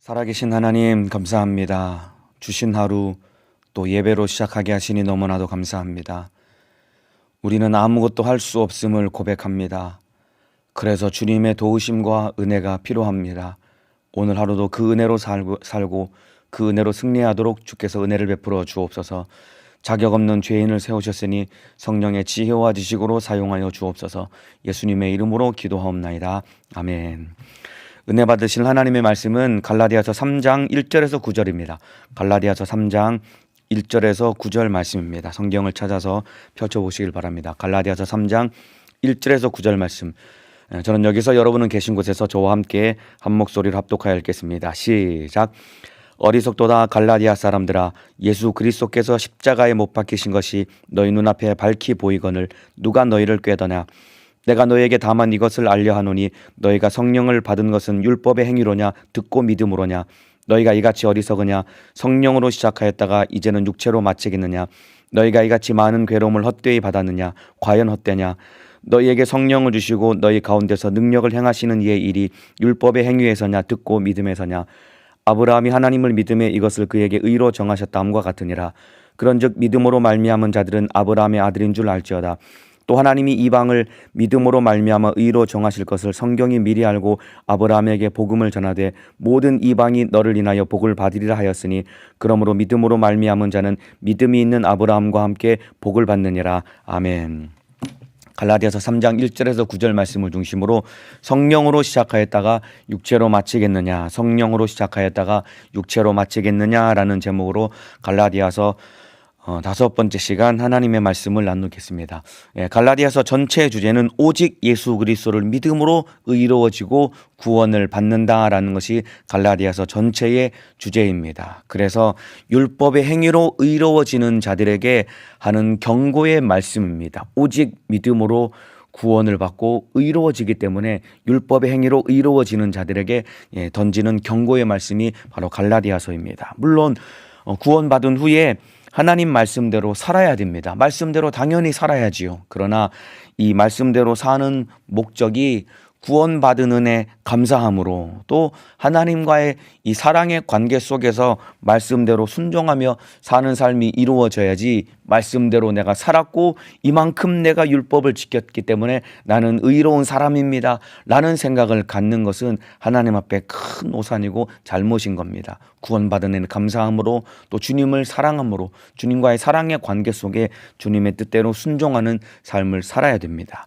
살아계신 하나님 감사합니다. 주신 하루 또 예배로 시작하게 하시니 너무나도 감사합니다. 우리는 아무것도 할 수 없음을 고백합니다. 그래서 주님의 도우심과 은혜가 필요합니다. 오늘 하루도 그 은혜로 살고 그 은혜로 승리하도록 주께서 은혜를 베풀어 주옵소서. 자격 없는 죄인을 세우셨으니 성령의 지혜와 지식으로 사용하여 주옵소서. 예수님의 이름으로 기도하옵나이다. 아멘. 은혜 받으실 하나님의 말씀은 갈라디아서 3장 1절에서 9절입니다. 갈라디아서 3장 1절에서 9절 말씀입니다. 성경을 찾아서 펼쳐보시길 바랍니다. 갈라디아서 3장 1절에서 9절 말씀. 저는 여기서 여러분은 계신 곳에서 저와 함께 한 목소리로 합독하여 읽겠습니다. 시작. 어리석도다 갈라디아 사람들아, 예수 그리스도께서 십자가에 못 박히신 것이 너희 눈앞에 밝히 보이거늘 누가 너희를 꾀더냐. 내가 너희에게 다만 이것을 알려 하노니 너희가 성령을 받은 것은 율법의 행위로냐 듣고 믿음으로냐. 너희가 이같이 어리석으냐. 성령으로 시작하였다가 이제는 육체로 마치겠느냐. 너희가 이같이 많은 괴로움을 헛되이 받았느냐. 과연 헛되냐. 너희에게 성령을 주시고 너희 가운데서 능력을 행하시는 이의 일이 율법의 행위에서냐 듣고 믿음에서냐. 아브라함이 하나님을 믿음에 이것을 그에게 의로 정하셨다함과 같으니라. 그런즉 믿음으로 말미암은 자들은 아브라함의 아들인 줄 알지어다. 또 하나님이 이방을 믿음으로 말미암아 의로 정하실 것을 성경이 미리 알고 아브라함에게 복음을 전하되 모든 이방이 너를 인하여 복을 받으리라 하였으니 그러므로 믿음으로 말미암은 자는 믿음이 있는 아브라함과 함께 복을 받느니라. 아멘. 갈라디아서 3장 1절에서 9절 말씀을 중심으로 성령으로 시작하였다가 육체로 마치겠느냐, 성령으로 시작하였다가 육체로 마치겠느냐라는 제목으로 갈라디아서 5번째 시간 하나님의 말씀을 나누겠습니다. 갈라디아서 전체 주제는 오직 예수 그리스도를 믿음으로 의로워지고 구원을 받는다라는 것이 갈라디아서 전체의 주제입니다. 그래서 율법의 행위로 의로워지는 자들에게 하는 경고의 말씀입니다. 오직 믿음으로 구원을 받고 의로워지기 때문에 율법의 행위로 의로워지는 자들에게 던지는 경고의 말씀이 바로 갈라디아서입니다. 물론 구원받은 후에 하나님 말씀대로 살아야 됩니다. 말씀대로 당연히 살아야지요. 그러나 이 말씀대로 사는 목적이 구원받은 은혜 감사함으로 또 하나님과의 이 사랑의 관계 속에서 말씀대로 순종하며 사는 삶이 이루어져야지 말씀대로 내가 살았고 이만큼 내가 율법을 지켰기 때문에 나는 의로운 사람입니다 라는 생각을 갖는 것은 하나님 앞에 큰 오산이고 잘못인 겁니다. 구원받은 은혜 감사함으로 또 주님을 사랑함으로 주님과의 사랑의 관계 속에 주님의 뜻대로 순종하는 삶을 살아야 됩니다.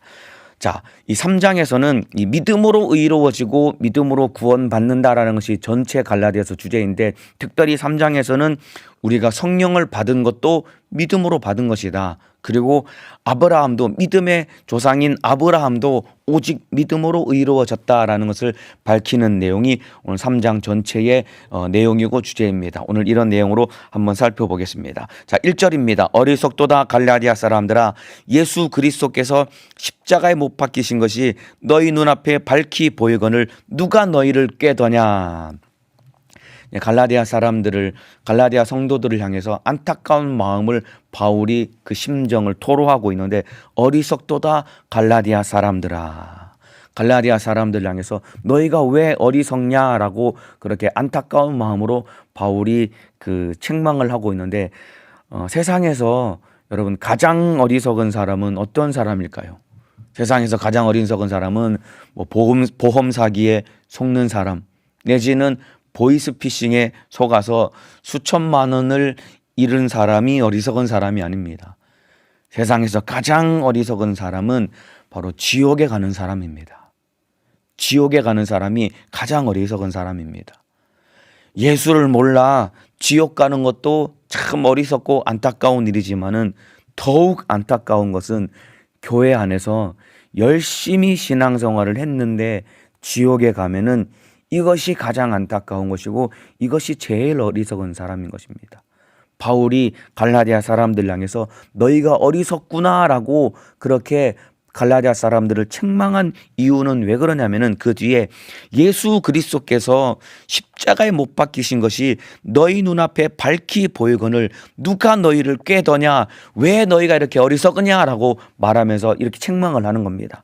자, 이 3장에서는 이 믿음으로 의로워지고 믿음으로 구원받는다라는 것이 전체 갈라디아서 주제인데 특별히 3장에서는 우리가 성령을 받은 것도 믿음으로 받은 것이다. 그리고 아브라함도 믿음의 조상인 아브라함도 오직 믿음으로 의로워졌다라는 것을 밝히는 내용이 오늘 3장 전체의 내용이고 주제입니다. 오늘 이런 내용으로 한번 살펴보겠습니다. 자, 1절입니다. 어리석도다 갈라디아 사람들아, 예수 그리스도께서 십자가에 못 박히신 것이 너희 눈앞에 밝히 보이거늘 누가 너희를 꾀더냐. 갈라디아 사람들을, 갈라디아 성도들을 향해서 안타까운 마음을 바울이 그 심정을 토로하고 있는데 어리석도다 갈라디아 사람들아. 갈라디아 사람들 향해서 너희가 왜 어리석냐라고 그렇게 안타까운 마음으로 바울이 그 책망을 하고 있는데 세상에서 여러분 가장 어리석은 사람은 어떤 사람일까요? 세상에서 가장 어리석은 사람은 뭐 보험 사기에 속는 사람 내지는 보이스피싱에 속아서 수천만 원을 잃은 사람이 어리석은 사람이 아닙니다. 세상에서 가장 어리석은 사람은 바로 지옥에 가는 사람입니다. 지옥에 가는 사람이 가장 어리석은 사람입니다. 예수를 몰라 지옥 가는 것도 참 어리석고 안타까운 일이지만은 더욱 안타까운 것은 교회 안에서 열심히 신앙생활을 했는데 지옥에 가면은 이것이 가장 안타까운 것이고 이것이 제일 어리석은 사람인 것입니다. 바울이 갈라디아 사람들 향해서 너희가 어리석구나라고 그렇게 갈라디아 사람들을 책망한 이유는 왜 그러냐면은 그 뒤에 예수 그리스도께서 십자가에 못 박히신 것이 너희 눈앞에 밝히 보이거늘 누가 너희를 꾀더냐, 왜 너희가 이렇게 어리석으냐라고 말하면서 이렇게 책망을 하는 겁니다.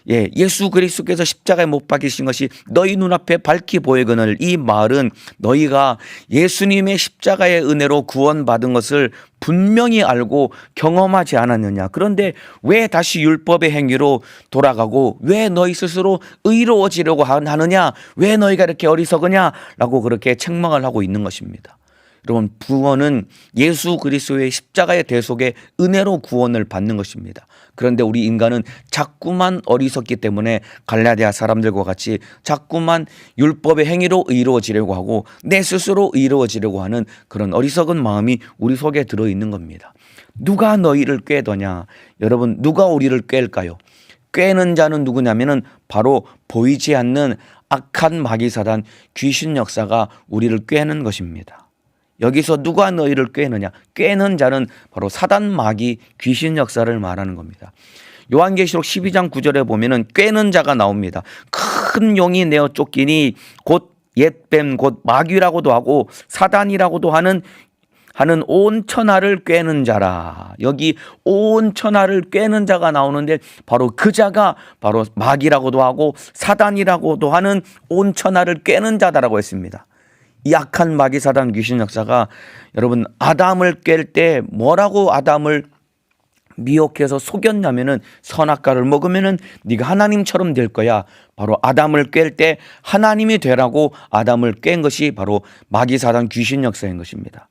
예수 그리스도께서 십자가에 못 박히신 것이 너희 눈앞에 밝히 보이거늘 이 말은 너희가 예수님의 십자가의 은혜로 구원받은 것을 분명히 알고 경험하지 않았느냐. 그런데 왜 다시 율법의 행위로 돌아가고 왜 너희 스스로 의로워지려고 하느냐, 왜 너희가 이렇게 어리석으냐라고 그렇게 책망을 하고 있는 것입니다. 여러분, 구원은 예수 그리스도의 십자가의 대속의 은혜로 구원을 받는 것입니다. 그런데 우리 인간은 자꾸만 어리석기 때문에 갈라디아 사람들과 같이 자꾸만 율법의 행위로 의로워지려고 하고 내 스스로 의로워지려고 하는 그런 어리석은 마음이 우리 속에 들어있는 겁니다. 누가 너희를 꾀더냐? 여러분, 누가 우리를 꾀일까요? 꾀는 자는 누구냐면은 바로 보이지 않는 악한 마귀사단 귀신 역사가 우리를 꾀는 것입니다. 여기서 누가 너희를 꾀느냐? 꾀는 자는 바로 사단 마귀 귀신 역사를 말하는 겁니다. 요한계시록 12장 9절에 보면은 꾀는 자가 나옵니다. 큰 용이 내어 쫓기니 곧 옛뱀 곧 마귀라고도 하고 사단이라고도 하는 온 천하를 꾀는 자라. 여기 온 천하를 꾀는 자가 나오는데 바로 그 자가 바로 마귀라고도 하고 사단이라고도 하는 온 천하를 꾀는 자다라고 했습니다. 이 악한 마귀 사단 귀신 역사가 여러분 아담을 깰 때 뭐라고 아담을 미혹해서 속였냐면은 선악과를 먹으면은 네가 하나님처럼 될 거야. 바로 아담을 깰 때 하나님이 되라고 아담을 깬 것이 바로 마귀 사단 귀신 역사인 것입니다.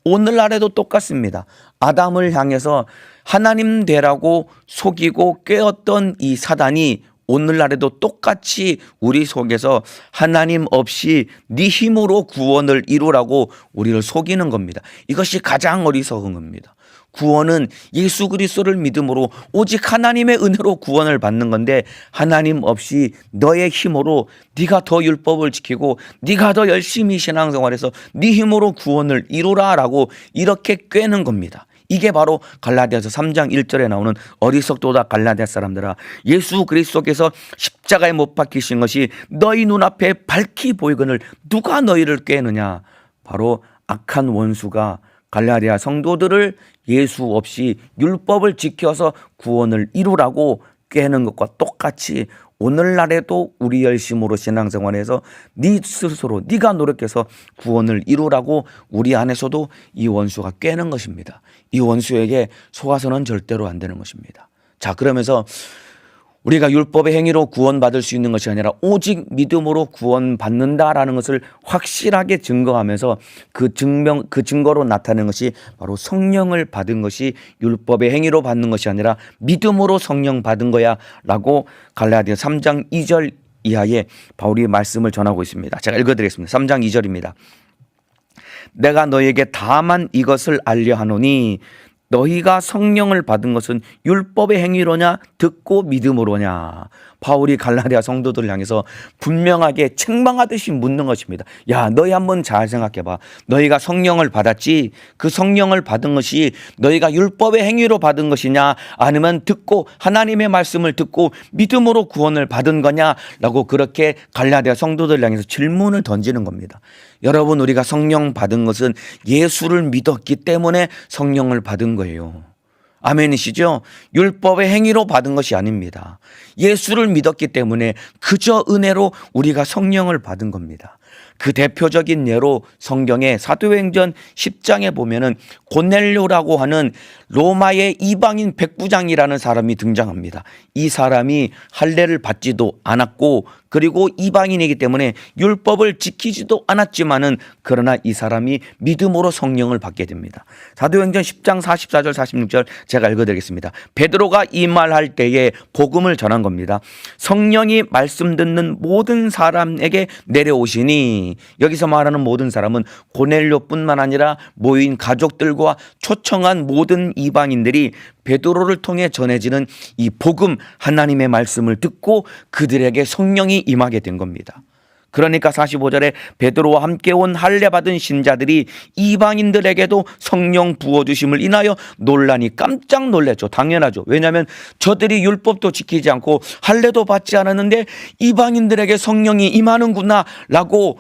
오늘날에도 똑같습니다. 아담을 향해서 하나님 되라고 속이고 꿰었던 이 사단이 오늘날에도 똑같이 우리 속에서 하나님 없이 네 힘으로 구원을 이루라고 우리를 속이는 겁니다. 이것이 가장 어리석은 겁니다. 구원은 예수 그리스도를 믿음으로 오직 하나님의 은혜로 구원을 받는 건데 하나님 없이 너의 힘으로 네가 더 율법을 지키고 네가 더 열심히 신앙생활해서 네 힘으로 구원을 이루라라고 이렇게 꿰는 겁니다. 이게 바로 갈라디아서 3장 1절에 나오는 어리석도다 갈라디아 사람들아, 예수 그리스도께서 십자가에 못 박히신 것이 너희 눈앞에 밝히 보이거늘 누가 너희를 꾀느냐. 바로 악한 원수가 갈라디아 성도들을 예수 없이 율법을 지켜서 구원을 이루라고 꾀는 것과 똑같이 오늘날에도 우리 열심으로 신앙생활에서 네 스스로 네가 노력해서 구원을 이루라고 우리 안에서도 이 원수가 꾀는 것입니다. 이 원수에게 속아서는 절대로 안 되는 것입니다. 자, 그러면서 우리가 율법의 행위로 구원받을 수 있는 것이 아니라 오직 믿음으로 구원받는다라는 것을 확실하게 증거하면서 그 증거로 나타내는 것이 바로 성령을 받은 것이 율법의 행위로 받는 것이 아니라 믿음으로 성령 받은 거야 라고 갈라디아 3장 2절 이하에 바울이 말씀을 전하고 있습니다. 제가 읽어드리겠습니다. 3장 2절입니다. 내가 너에게 다만 이것을 알려 하노니 너희가 성령을 받은 것은 율법의 행위로냐 듣고 믿음으로냐. 바울이 갈라디아 성도들을 향해서 분명하게 책망하듯이 묻는 것입니다. 야, 너희 한번 잘 생각해봐. 너희가 성령을 받았지? 그 성령을 받은 것이 너희가 율법의 행위로 받은 것이냐 아니면 듣고 하나님의 말씀을 듣고 믿음으로 구원을 받은 거냐라고 그렇게 갈라디아 성도들을 향해서 질문을 던지는 겁니다. 여러분, 우리가 성령 받은 것은 예수를 믿었기 때문에 성령을 받은 거예요. 아멘이시죠? 율법의 행위로 받은 것이 아닙니다. 예수를 믿었기 때문에 그저 은혜로 우리가 성령을 받은 겁니다. 그 대표적인 예로 성경의 사도행전 10장에 보면은 고넬료라고 하는 로마의 이방인 백부장이라는 사람이 등장합니다. 이 사람이 할례를 받지도 않았고 그리고 이방인이기 때문에 율법을 지키지도 않았지만은 그러나 이 사람이 믿음으로 성령을 받게 됩니다. 사도행전 10장 44절 46절 제가 읽어드리겠습니다. 베드로가 이 말할 때에 복음을 전한 겁니다. 성령이 말씀 듣는 모든 사람에게 내려오시니, 여기서 말하는 모든 사람은 고넬료뿐만 아니라 모인 가족들과 초청한 모든 이방인들이 베드로를 통해 전해지는 이 복음 하나님의 말씀을 듣고 그들에게 성령이 임하게 된 겁니다. 그러니까 45절에 베드로와 함께 온 할례 받은 신자들이 이방인들에게도 성령 부어주심을 인하여 놀라니 깜짝 놀랐죠. 당연하죠. 왜냐하면 저들이 율법도 지키지 않고 할례도 받지 않았는데 이방인들에게 성령이 임하는구나 라고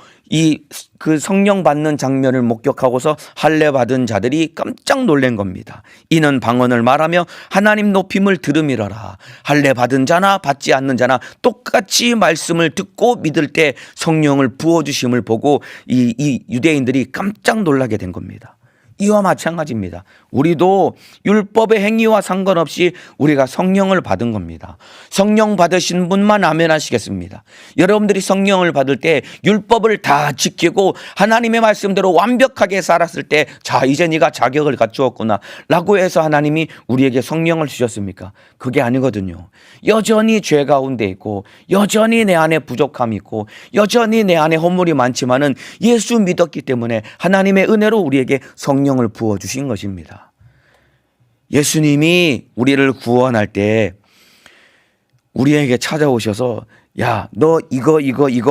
그 성령 받는 장면을 목격하고서 할례 받은 자들이 깜짝 놀란 겁니다. 이는 방언을 말하며 하나님 높임을 들음이러라. 할례 받은 자나 받지 않는 자나 똑같이 말씀을 듣고 믿을 때 성령을 부어주심을 보고 이 유대인들이 깜짝 놀라게 된 겁니다. 이와 마찬가지입니다. 우리도 율법의 행위와 상관없이 우리가 성령을 받은 겁니다. 성령 받으신 분만 아멘 하시겠습니다. 여러분들이 성령을 받을 때 율법을 다 지키고 하나님의 말씀대로 완벽하게 살았을 때 자, 이제 네가 자격을 갖추었구나 라고 해서 하나님이 우리에게 성령을 주셨습니까? 그게 아니거든요. 여전히 죄 가운데 있고 여전히 내 안에 부족함이 있고 여전히 내 안에 허물이 많지만은 예수 믿었기 때문에 하나님의 은혜로 우리에게 성령을 부어주신 것입니다. 예수님이 우리를 구원할 때 우리에게 찾아오셔서 야, 너 이거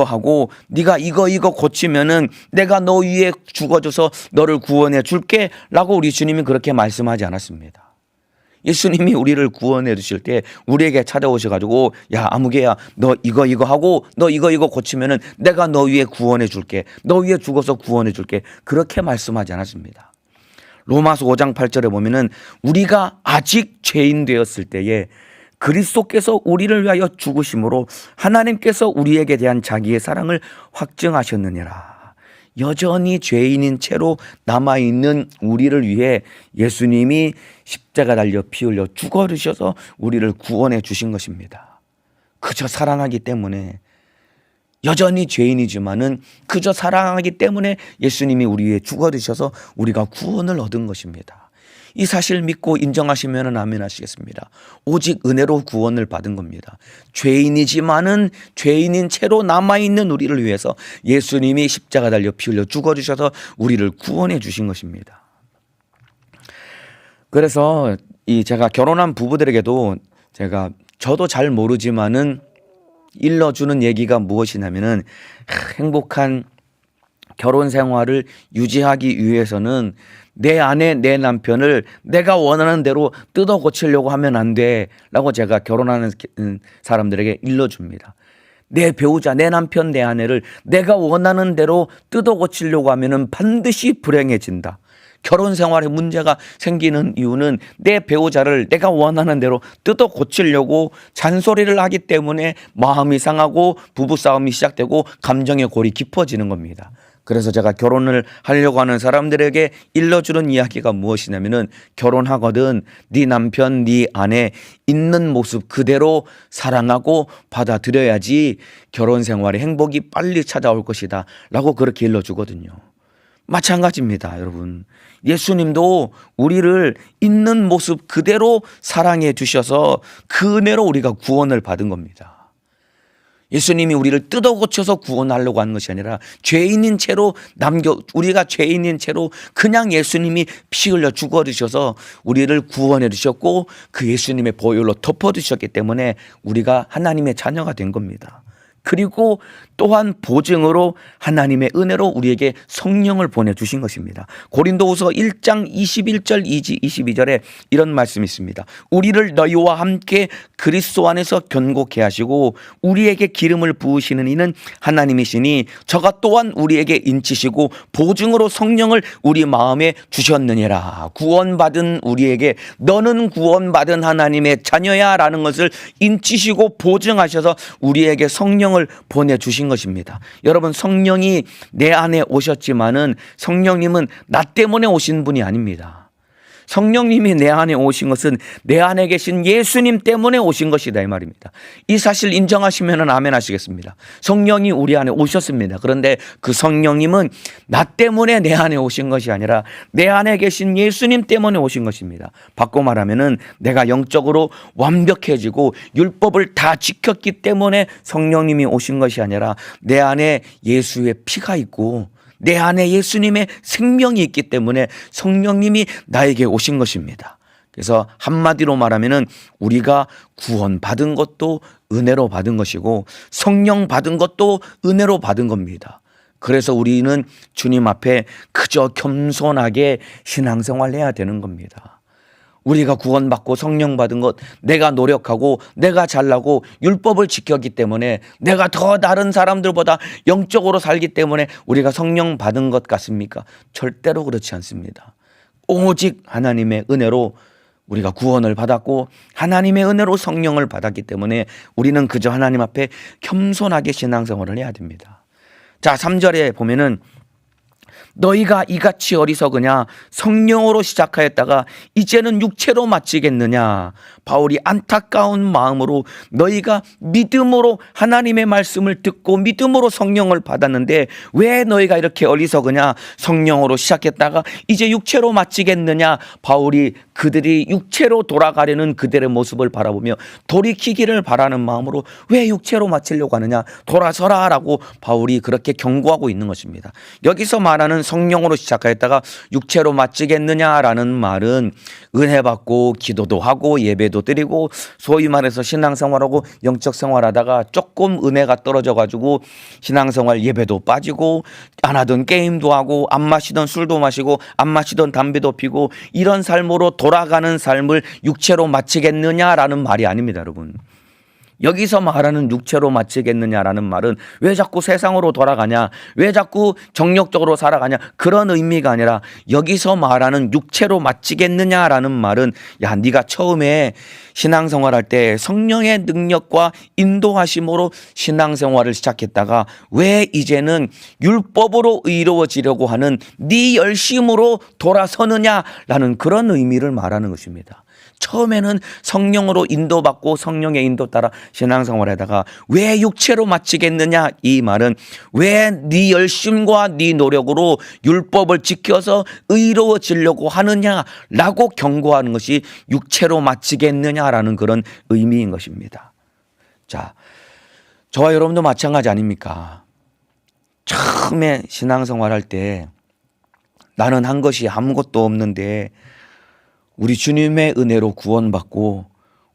하고 네가 이거 고치면은 내가 너 위에 죽어줘서 너를 구원해 줄게 라고 우리 주님이 그렇게 말씀하지 않았습니다. 예수님이 우리를 구원해 주실 때 우리에게 찾아오셔가지고 야, 아무개야, 너 이거 하고 너 이거 고치면은 내가 너 위에 구원해 줄게, 너 위에 죽어서 구원해 줄게, 그렇게 말씀하지 않았습니다. 로마서 5장 8절에 보면은 우리가 아직 죄인 되었을 때에 그리스도께서 우리를 위하여 죽으심으로 하나님께서 우리에게 대한 자기의 사랑을 확증하셨느니라. 여전히 죄인인 채로 남아있는 우리를 위해 예수님이 십자가 달려 피 흘려 죽어주셔서 우리를 구원해 주신 것입니다. 그저 사랑하기 때문에, 여전히 죄인이지만은 그저 사랑하기 때문에 예수님이 우리 위해 죽어주셔서 우리가 구원을 얻은 것입니다. 이 사실 믿고 인정하시면 아멘 하시겠습니다. 오직 은혜로 구원을 받은 겁니다. 죄인이지만은 죄인인 채로 남아있는 우리를 위해서 예수님이 십자가 달려 피 흘려 죽어주셔서 우리를 구원해 주신 것입니다. 그래서 제가 결혼한 부부들에게도 저도 잘 모르지만은 일러주는 얘기가 무엇이냐면은 행복한 결혼 생활을 유지하기 위해서는 내 아내, 내 남편을 내가 원하는 대로 뜯어 고치려고 하면 안 돼 라고 제가 결혼하는 사람들에게 일러줍니다. 내 배우자, 내 남편, 내 아내를 내가 원하는 대로 뜯어 고치려고 하면 반드시 불행해진다. 결혼 생활에 문제가 생기는 이유는 내 배우자를 내가 원하는 대로 뜯어 고치려고 잔소리를 하기 때문에 마음이 상하고 부부싸움이 시작되고 감정의 골이 깊어지는 겁니다. 그래서 제가 결혼을 하려고 하는 사람들에게 일러주는 이야기가 무엇이냐면은 결혼하거든 네 남편, 네 아내 있는 모습 그대로 사랑하고 받아들여야지 결혼 생활에 행복이 빨리 찾아올 것이다 라고 그렇게 일러주거든요. 마찬가지입니다, 여러분. 예수님도 우리를 있는 모습 그대로 사랑해 주셔서 그 은혜로 우리가 구원을 받은 겁니다. 예수님이 우리를 뜯어 고쳐서 구원하려고 하는 것이 아니라 죄인인 채로 우리가 죄인인 채로 그냥 예수님이 피 흘려 죽어주셔서 우리를 구원해 주셨고 그 예수님의 보혈로 덮어주셨기 때문에 우리가 하나님의 자녀가 된 겁니다. 그리고 또한 보증으로 하나님의 은혜로 우리에게 성령을 보내주신 것입니다. 고린도후서 1장 21절 22절에 이런 말씀이 있습니다. 우리를 너희와 함께 그리스도 안에서 견고케 하시고 우리에게 기름을 부으시는 이는 하나님이시니 저가 또한 우리에게 인치시고 보증으로 성령을 우리 마음에 주셨느니라. 구원받은 우리에게 너는 구원받은 하나님의 자녀야 라는 것을 인치시고 보증하셔서 우리에게 성령을 보내주신 것입니다. 여러분, 성령이 내 안에 오셨지만은 성령님은 나 때문에 오신 분이 아닙니다. 성령님이 내 안에 오신 것은 내 안에 계신 예수님 때문에 오신 것이다 이 말입니다. 이 사실 인정하시면 아멘 하시겠습니다. 성령이 우리 안에 오셨습니다. 그런데 그 성령님은 나 때문에 내 안에 오신 것이 아니라 내 안에 계신 예수님 때문에 오신 것입니다. 바꿔 말하면은 내가 영적으로 완벽해지고 율법을 다 지켰기 때문에 성령님이 오신 것이 아니라 내 안에 예수의 피가 있고 내 안에 예수님의 생명이 있기 때문에 성령님이 나에게 오신 것입니다. 그래서 한마디로 말하면은 우리가 구원받은 것도 은혜로 받은 것이고 성령 받은 것도 은혜로 받은 겁니다. 그래서 우리는 주님 앞에 그저 겸손하게 신앙생활을 해야 되는 겁니다. 우리가 구원받고 성령 받은 것, 내가 노력하고 내가 잘나고 율법을 지켰기 때문에, 내가 더 다른 사람들보다 영적으로 살기 때문에 우리가 성령 받은 것 같습니까? 절대로 그렇지 않습니다. 오직 하나님의 은혜로 우리가 구원을 받았고 하나님의 은혜로 성령을 받았기 때문에 우리는 그저 하나님 앞에 겸손하게 신앙생활을 해야 됩니다. 자, 3절에 보면은 너희가 이같이 어리석으냐, 성령으로 시작하였다가 이제는 육체로 마치겠느냐. 바울이 안타까운 마음으로 너희가 믿음으로 하나님의 말씀을 듣고 믿음으로 성령을 받았는데 왜 너희가 이렇게 어리석으냐, 성령으로 시작했다가 이제 육체로 마치겠느냐. 바울이 그들이 육체로 돌아가려는 그들의 모습을 바라보며 돌이키기를 바라는 마음으로 왜 육체로 마치려고 하느냐, 돌아서라 라고 바울이 그렇게 경고하고 있는 것입니다. 여기서 말하는 성령으로 시작하였다가 육체로 마치겠느냐라는 말은 은혜 받고 기도도 하고 예배도 드리고 소위 말해서 신앙생활하고 영적 생활하다가 조금 은혜가 떨어져 가지고 신앙생활 예배도 빠지고 안 하던 게임도 하고 안 마시던 술도 마시고 안 마시던 담배도 피고 이런 삶으로 돌아가는 삶을 육체로 마치겠느냐라는 말이 아닙니다, 여러분. 여기서 말하는 육체로 마치겠느냐라는 말은 왜 자꾸 세상으로 돌아가냐, 왜 자꾸 정욕적으로 살아가냐, 그런 의미가 아니라 여기서 말하는 육체로 마치겠느냐라는 말은, 야, 네가 처음에 신앙생활할 때 성령의 능력과 인도하심으로 신앙생활을 시작했다가 왜 이제는 율법으로 의로워지려고 하는 네 열심으로 돌아서느냐라는 그런 의미를 말하는 것입니다. 처음에는 성령으로 인도받고 성령의 인도 따라 신앙생활하다가 왜 육체로 마치겠느냐, 이 말은 왜 네 열심과 네 노력으로 율법을 지켜서 의로워지려고 하느냐라고 경고하는 것이 육체로 마치겠느냐라는 그런 의미인 것입니다. 자, 저와 여러분도 마찬가지 아닙니까? 처음에 신앙생활할 때 나는 한 것이 아무것도 없는데 우리 주님의 은혜로 구원받고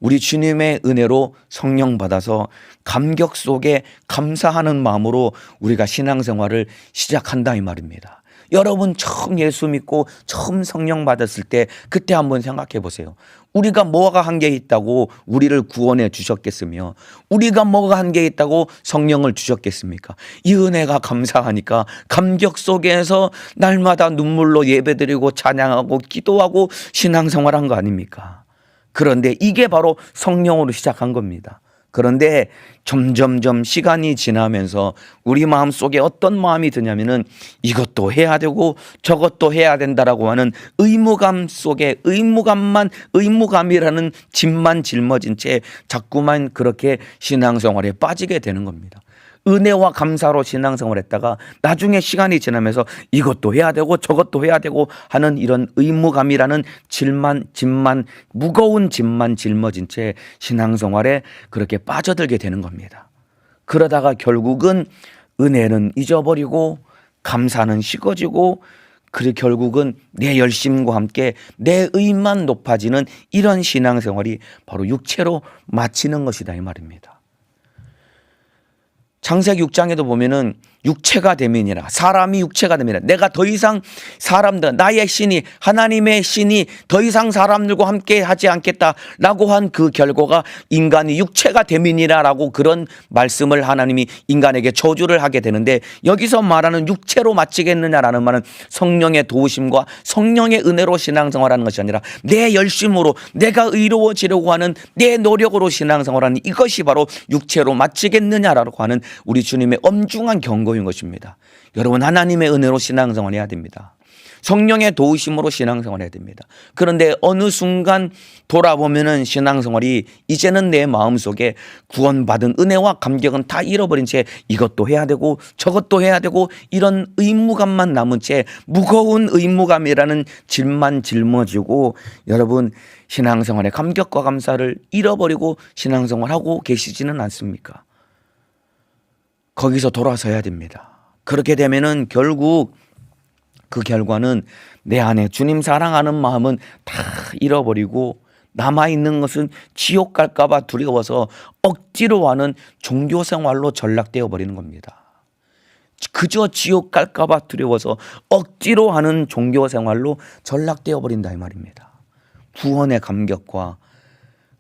우리 주님의 은혜로 성령 받아서 감격 속에 감사하는 마음으로 우리가 신앙생활을 시작한다 이 말입니다. 여러분 처음 예수 믿고 처음 성령 받았을 때 그때 한번 생각해 보세요. 우리가 뭐가 한계 있다고 우리를 구원해 주셨겠으며 우리가 뭐가 한계 있다고 성령을 주셨겠습니까? 이 은혜가 감사하니까 감격 속에서 날마다 눈물로 예배드리고 찬양하고 기도하고 신앙생활한 거 아닙니까? 그런데 이게 바로 성령으로 시작한 겁니다. 그런데 점점점 시간이 지나면서 우리 마음속에 어떤 마음이 드냐면은 이것도 해야 되고 저것도 해야 된다라고 하는 의무감 속에 의무감이라는 짐만 짊어진 채 자꾸만 그렇게 신앙생활에 빠지게 되는 겁니다. 은혜와 감사로 신앙생활했다가 나중에 시간이 지나면서 이것도 해야 되고 저것도 해야 되고 하는 이런 의무감이라는 짐만 무거운 짐만 짊어진 채 신앙생활에 그렇게 빠져들게 되는 겁니다. 그러다가 결국은 은혜는 잊어버리고 감사는 식어지고 그리고 결국은 내 열심과 함께 내 의만 높아지는 이런 신앙생활이 바로 육체로 마치는 것이다 이 말입니다. 창세기 6장에도 보면은 육체가 됨이니라, 사람이 육체가 됨이니라. 내가 더 이상 사람들, 나의 신이, 하나님의 신이 더 이상 사람들과 함께 하지 않겠다라고 한 그 결과가 인간이 육체가 됨이니라라고 그런 말씀을 하나님이 인간에게 저주를 하게 되는데, 여기서 말하는 육체로 마치겠느냐라는 말은 성령의 도우심과 성령의 은혜로 신앙생활하는 것이 아니라 내 열심으로 내가 의로워지려고 하는 내 노력으로 신앙생활하는 이것이 바로 육체로 마치겠느냐라고 하는 우리 주님의 엄중한 경고인 것입니다. 여러분, 하나님의 은혜로 신앙생활 해야 됩니다. 성령의 도우심으로 신앙생활 해야 됩니다. 그런데 어느 순간 돌아보면은 신앙생활이 이제는 내 마음속에 구원받은 은혜와 감격은 다 잃어버린 채 이것도 해야 되고 저것도 해야 되고 이런 의무감만 남은 채 무거운 의무감이라는 짐만 짊어지고 여러분 신앙생활의 감격과 감사를 잃어버리고 신앙생활하고 계시지는 않습니까? 거기서 돌아서야 됩니다. 그렇게 되면은 결국 그 결과는 내 안에 주님 사랑하는 마음은 다 잃어버리고 남아있는 것은 지옥 갈까봐 두려워서 억지로 하는 종교생활로 전락되어 버리는 겁니다. 그저 지옥 갈까봐 두려워서 억지로 하는 종교생활로 전락되어 버린다 이 말입니다. 구원의 감격과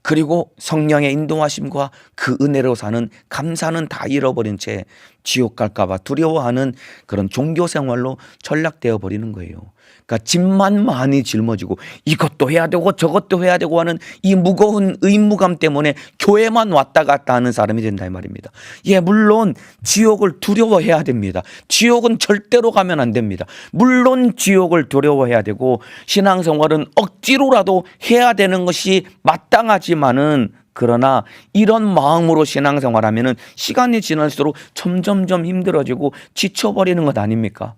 그리고 성령의 인도하심과 그 은혜로 사는 감사는 다 잃어버린 채 지옥 갈까봐 두려워하는 그런 종교 생활로 전락되어 버리는 거예요. 그러니까 집만 많이 짊어지고 이것도 해야 되고 저것도 해야 되고 하는 이 무거운 의무감 때문에 교회만 왔다 갔다 하는 사람이 된다 이 말입니다. 예, 물론 지옥을 두려워해야 됩니다. 지옥은 절대로 가면 안 됩니다. 물론 지옥을 두려워해야 되고 신앙생활은 억지로라도 해야 되는 것이 마땅하지만은 그러나 이런 마음으로 신앙생활하면은 시간이 지날수록 점점점 힘들어지고 지쳐버리는 것 아닙니까?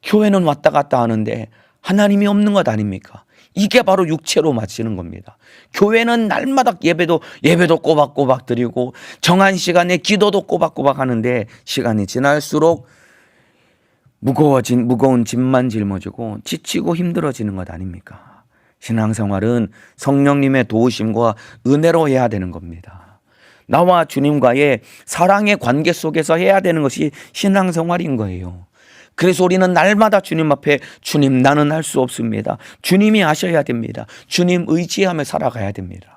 교회는 왔다 갔다 하는데 하나님이 없는 것 아닙니까? 이게 바로 육체로 마치는 겁니다. 교회는 날마다 예배도 꼬박꼬박 드리고 정한 시간에 기도도 꼬박꼬박 하는데 시간이 지날수록 무거운 짐만 짊어지고 지치고 힘들어지는 것 아닙니까? 신앙생활은 성령님의 도우심과 은혜로 해야 되는 겁니다. 나와 주님과의 사랑의 관계 속에서 해야 되는 것이 신앙생활인 거예요. 그래서 우리는 날마다 주님 앞에 주님 나는 할 수 없습니다. 주님이 하셔야 됩니다. 주님 의지하며 살아가야 됩니다.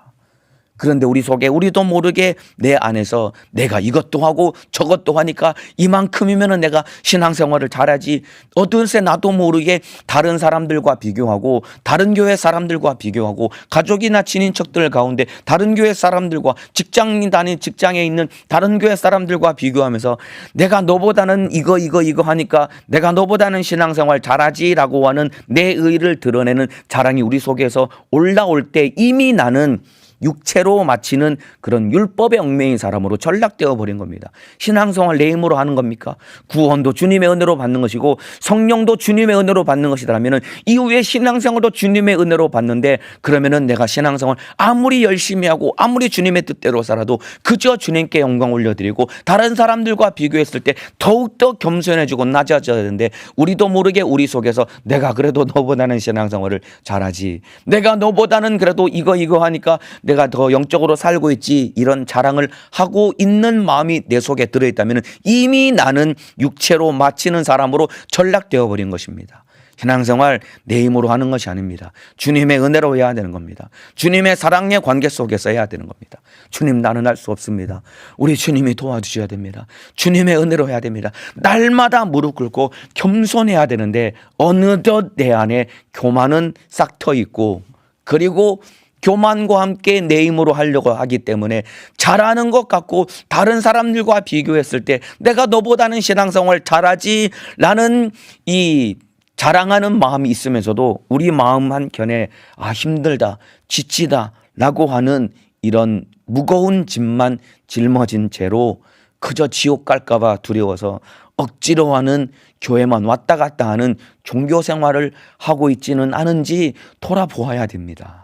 그런데 우리 속에 우리도 모르게 내 안에서 내가 이것도 하고 저것도 하니까 이만큼이면 내가 신앙생활을 잘하지, 어느새 나도 모르게 다른 사람들과 비교하고 다른 교회 사람들과 비교하고 가족이나 친인척들 가운데 다른 교회 사람들과 직장인 다닌 직장에 있는 다른 교회 사람들과 비교하면서 내가 너보다는 이거 하니까 내가 너보다는 신앙생활 잘하지라고 하는 내 의의를 드러내는 자랑이 우리 속에서 올라올 때 이미 나는 육체로 마치는 그런 율법의 얽매인 사람으로 전락되어 버린 겁니다. 신앙생활 내 힘으로 하는 겁니까? 구원도 주님의 은혜로 받는 것이고 성령도 주님의 은혜로 받는 것이라면 이후에 신앙생활도 주님의 은혜로 받는데, 그러면은 내가 신앙생활 아무리 열심히 하고 아무리 주님의 뜻대로 살아도 그저 주님께 영광 올려드리고 다른 사람들과 비교했을 때 더욱더 겸손해지고 낮아져야 되는데, 우리도 모르게 우리 속에서 내가 그래도 너보다는 신앙생활을 잘하지, 내가 너보다는 그래도 이거 하니까 내가 더 영적으로 살고 있지, 이런 자랑을 하고 있는 마음이 내 속에 들어있다면 이미 나는 육체로 마치는 사람으로 전락되어 버린 것입니다. 신앙생활 내 힘으로 하는 것이 아닙니다. 주님의 은혜로 해야 되는 겁니다. 주님의 사랑의 관계 속에서 해야 되는 겁니다. 주님 나는 할 수 없습니다. 우리 주님이 도와주셔야 됩니다. 주님의 은혜로 해야 됩니다. 날마다 무릎 꿇고 겸손해야 되는데 어느덧 내 안에 교만은 싹 터 있고, 그리고 교만과 함께 내 힘으로 하려고 하기 때문에 잘하는 것 같고 다른 사람들과 비교했을 때 내가 너보다는 신앙생활 잘하지 라는 이 자랑하는 마음이 있으면서도 우리 마음 한켠에 힘들다, 지치다 라고 하는 이런 무거운 짐만 짊어진 채로 그저 지옥 갈까봐 두려워서 억지로 하는, 교회만 왔다 갔다 하는 종교 생활을 하고 있지는 않은지 돌아보아야 됩니다.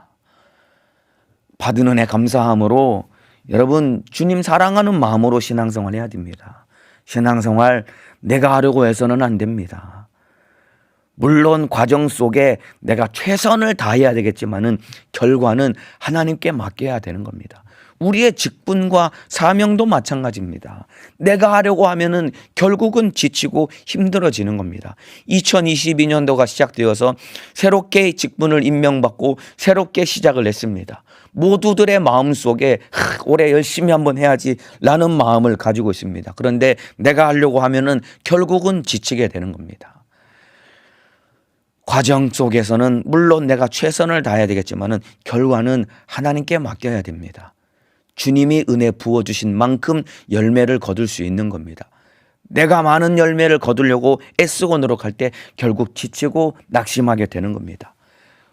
받은 은혜 감사함으로 여러분 주님 사랑하는 마음으로 신앙생활 해야 됩니다. 신앙생활 내가 하려고 해서는 안 됩니다. 물론 과정 속에 내가 최선을 다해야 되겠지만은 결과는 하나님께 맡겨야 되는 겁니다. 우리의 직분과 사명도 마찬가지입니다. 내가 하려고 하면은 결국은 지치고 힘들어지는 겁니다. 2022년도가 시작되어서 새롭게 직분을 임명받고 새롭게 시작을 했습니다. 모두들의 마음속에 올해 열심히 한번 해야지 라는 마음을 가지고 있습니다. 그런데 내가 하려고 하면은 결국은 지치게 되는 겁니다. 과정 속에서는 물론 내가 최선을 다해야 되겠지만은 결과는 하나님께 맡겨야 됩니다. 주님이 은혜 부어주신 만큼 열매를 거둘 수 있는 겁니다. 내가 많은 열매를 거두려고 애쓰고 노력할 때 결국 지치고 낙심하게 되는 겁니다.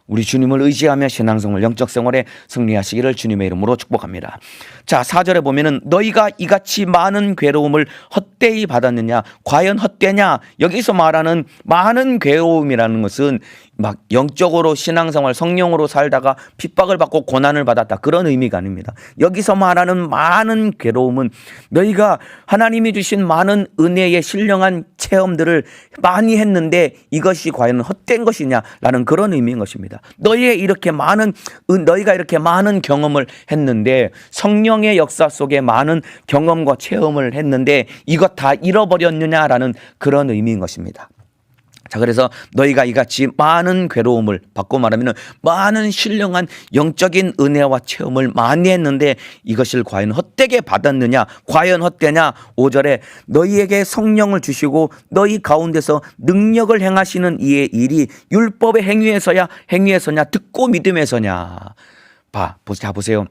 우리 주님을 의지하며 신앙생활, 영적 생활에 승리하시기를 주님의 이름으로 축복합니다. 자, 4절에 보면은 너희가 이같이 많은 괴로움을 헛되이 받았느냐? 과연 헛되냐? 여기서 말하는 많은 괴로움이라는 것은 막 영적으로 신앙생활 성령으로 살다가 핍박을 받고 고난을 받았다, 그런 의미가 아닙니다. 여기서 말하는 많은 괴로움은 너희가 하나님이 주신 많은 은혜의 신령한 체험들을 많이 했는데 이것이 과연 헛된 것이냐라는 그런 의미인 것입니다. 너희가 이렇게 많은 경험을 했는데, 성령의 역사 속에 많은 경험과 체험을 했는데 이것 다 잃어버렸느냐라는 그런 의미인 것입니다. 자, 그래서 너희가 이같이 많은 괴로움을 받고 말하면 많은 신령한 영적인 은혜와 체험을 많이 했는데 이것을 과연 헛되게 받았느냐? 과연 헛되냐? 5절에 너희에게 성령을 주시고 너희 가운데서 능력을 행하시는 이의 일이 율법의 행위에서냐 듣고 믿음에서냐? 자, 보세요.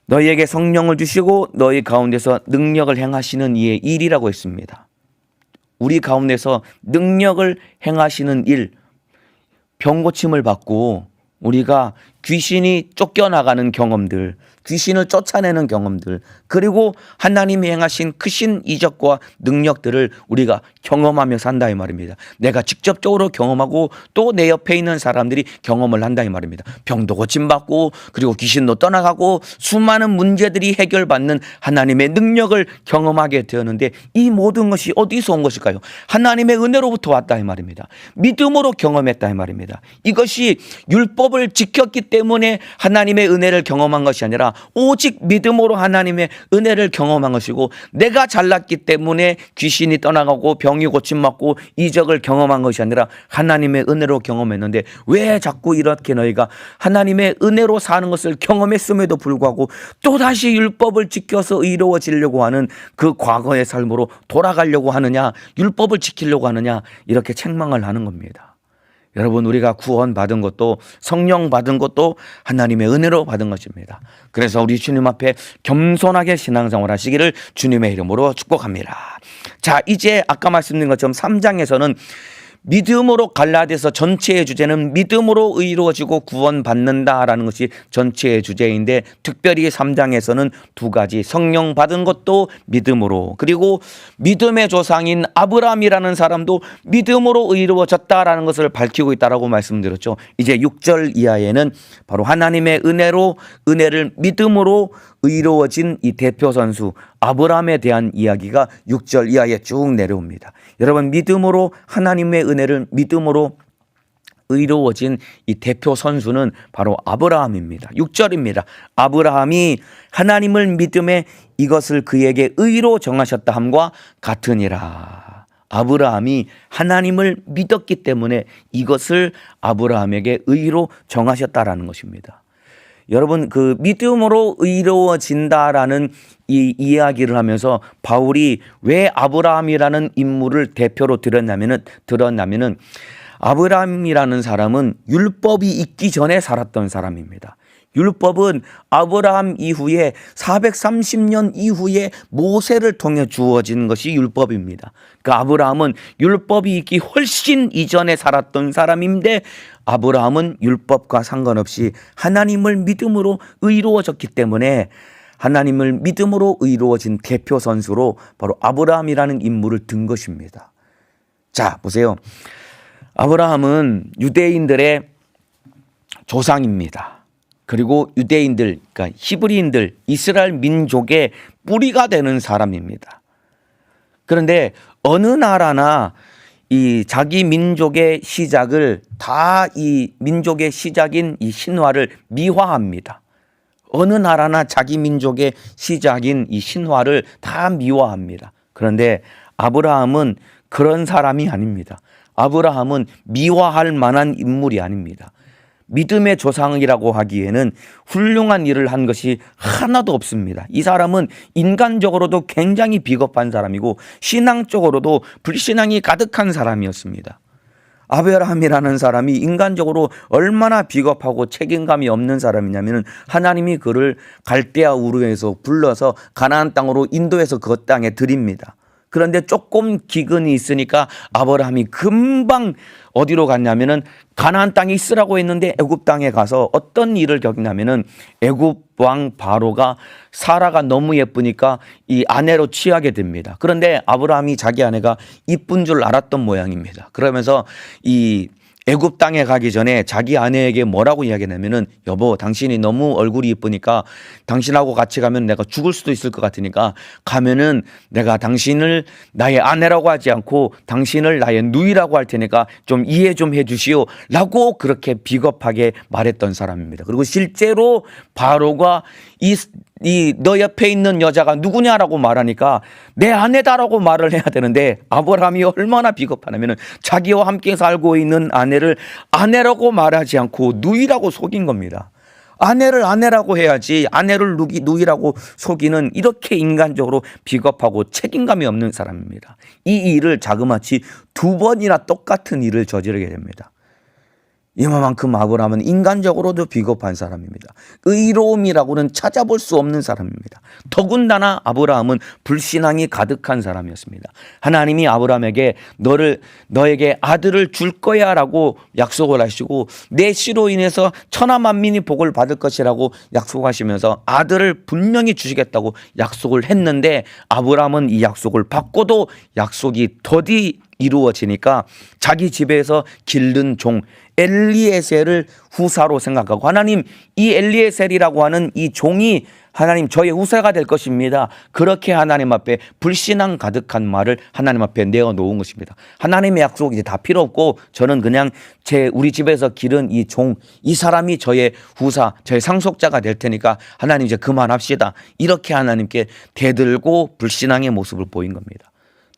너희에게 성령을 주시고 너희 가운데서 능력을 행하시는 이의 일이라고 했습니다. 우리 가운데서 능력을 행하시는 일, 병고침을 받고 우리가 귀신이 쫓겨나가는 경험들, 귀신을 쫓아내는 경험들, 그리고 하나님이 행하신 크신 이적과 능력들을 우리가 경험하며 산다 이 말입니다. 내가 직접적으로 경험하고 또 내 옆에 있는 사람들이 경험을 한다 이 말입니다. 병도 고침받고 그리고 귀신도 떠나가고 수많은 문제들이 해결받는 하나님의 능력을 경험하게 되었는데 이 모든 것이 어디서 온 것일까요? 하나님의 은혜로부터 왔다 이 말입니다. 믿음으로 경험했다 이 말입니다. 이것이 율법을 지켰기 때문에 하나님의 은혜를 경험한 것이 아니라 오직 믿음으로 하나님의 은혜를 경험한 것이고 내가 잘났기 때문에 귀신이 떠나가고 병이 고침받고 이적을 경험한 것이 아니라 하나님의 은혜로 경험했는데 왜 자꾸 이렇게 너희가 하나님의 은혜로 사는 것을 경험했음에도 불구하고 또다시 율법을 지켜서 의로워지려고 하는 그 과거의 삶으로 돌아가려고 하느냐, 율법을 지키려고 하느냐, 이렇게 책망을 하는 겁니다. 여러분, 우리가 구원받은 것도 성령 받은 것도 하나님의 은혜로 받은 것입니다. 그래서 우리 주님 앞에 겸손하게 신앙생활 하시기를 주님의 이름으로 축복합니다. 자, 이제 아까 말씀드린 것처럼 3장에서는 믿음으로 갈라디아서 전체의 주제는 믿음으로 의로워지고 구원받는다라는 것이 전체의 주제인데 특별히 3장에서는 두 가지, 성령 받은 것도 믿음으로, 그리고 믿음의 조상인 아브라함이라는 사람도 믿음으로 의로워졌다라는 것을 밝히고 있다라고 말씀드렸죠. 이제 6절 이하에는 바로 하나님의 은혜를 믿음으로 의로워진 이 대표 선수 아브라함에 대한 이야기가 6절 이하에 쭉 내려옵니다. 여러분, 믿음으로 하나님의 은혜를 믿음으로 의로워진 이 대표 선수는 바로 아브라함입니다. 6절입니다. 아브라함이 하나님을 믿음에 이것을 그에게 의로 정하셨다 함과 같으니라. 아브라함이 하나님을 믿었기 때문에 이것을 아브라함에게 의로 정하셨다라는 것입니다. 여러분, 그 믿음으로 의로워진다라는 이 이야기를 하면서 바울이 왜 아브라함이라는 인물을 대표로 들었냐면은 아브라함이라는 사람은 율법이 있기 전에 살았던 사람입니다. 율법은 아브라함 이후에 430년 이후에 모세를 통해 주어진 것이 율법입니다. 그러니까 아브라함은 율법이 있기 훨씬 이전에 살았던 사람인데 아브라함은 율법과 상관없이 하나님을 믿음으로 의로워졌기 때문에 하나님을 믿음으로 의로워진 대표 선수로 바로 아브라함이라는 인물을 든 것입니다. 자, 보세요. 아브라함은 유대인들의 조상입니다. 그리고 유대인들, 그러니까 히브리인들, 이스라엘 민족의 뿌리가 되는 사람입니다. 그런데 어느 나라나 이 자기 민족의 시작을 다 이 민족의 시작인 이 신화를 미화합니다. 어느 나라나 자기 민족의 시작인 이 신화를 다 미화합니다. 그런데 아브라함은 그런 사람이 아닙니다. 아브라함은 미화할 만한 인물이 아닙니다. 믿음의 조상이라고 하기에는 훌륭한 일을 한 것이 하나도 없습니다. 이 사람은 인간적으로도 굉장히 비겁한 사람이고 신앙적으로도 불신앙이 가득한 사람이었습니다. 아브라함이라는 사람이 인간적으로 얼마나 비겁하고 책임감이 없는 사람이냐면 하나님이 그를 갈대아 우르에서 불러서 가나안 땅으로 인도해서 그 땅에 들입니다. 그런데 조금 기근이 있으니까 아브라함이 금방 어디로 갔냐면은 가나안 땅에 있으라고 했는데 애굽 땅에 가서 어떤 일을 겪냐면은 애굽 왕 바로가 사라가 너무 예쁘니까 이 아내로 취하게 됩니다. 그런데 아브라함이 자기 아내가 이쁜 줄 알았던 모양입니다. 그러면서 이 애굽 땅에 가기 전에 자기 아내에게 뭐라고 이야기하냐면은 여보, 당신이 너무 얼굴이 이쁘니까 당신하고 같이 가면 내가 죽을 수도 있을 것 같으니까 가면은 내가 당신을 나의 아내라고 하지 않고 당신을 나의 누이라고 할 테니까 좀 이해 좀 해주시오 라고 그렇게 비겁하게 말했던 사람입니다. 그리고 실제로 바로가 이 너 옆에 있는 여자가 누구냐라고 말하니까 내 아내다라고 말을 해야 되는데 아브라함이 얼마나 비겁하냐면 자기와 함께 살고 있는 아내를 아내라고 말하지 않고 누이라고 속인 겁니다. 아내를 아내라고 해야지 아내를 누이라고 속이는 이렇게 인간적으로 비겁하고 책임감이 없는 사람입니다. 이 일을 자그마치 2번이나 똑같은 일을 저지르게 됩니다. 이만큼 아브라함은 인간적으로도 비겁한 사람입니다. 의로움이라고는 찾아볼 수 없는 사람입니다. 더군다나 아브라함은 불신앙이 가득한 사람이었습니다. 하나님이 아브라함에게 너에게 아들을 줄 거야 라고 약속을 하시고 내 씨로 인해서 천하 만민이 복을 받을 것이라고 약속하시면서 아들을 분명히 주시겠다고 약속을 했는데 아브라함은 이 약속을 받고도 약속이 더디 이루어지니까 자기 집에서 기른 종 엘리에셀을 후사로 생각하고 하나님 이 엘리에셀이라고 하는 이 종이 하나님 저의 후사가 될 것입니다. 그렇게 하나님 앞에 불신앙 가득한 말을 하나님 앞에 내어놓은 것입니다. 하나님의 약속이 이제 다 필요 없고 저는 그냥 우리 집에서 기른 이 종, 이 사람이 저의 후사, 저의 상속자가 될 테니까 하나님 이제 그만합시다. 이렇게 하나님께 대들고 불신앙의 모습을 보인 겁니다.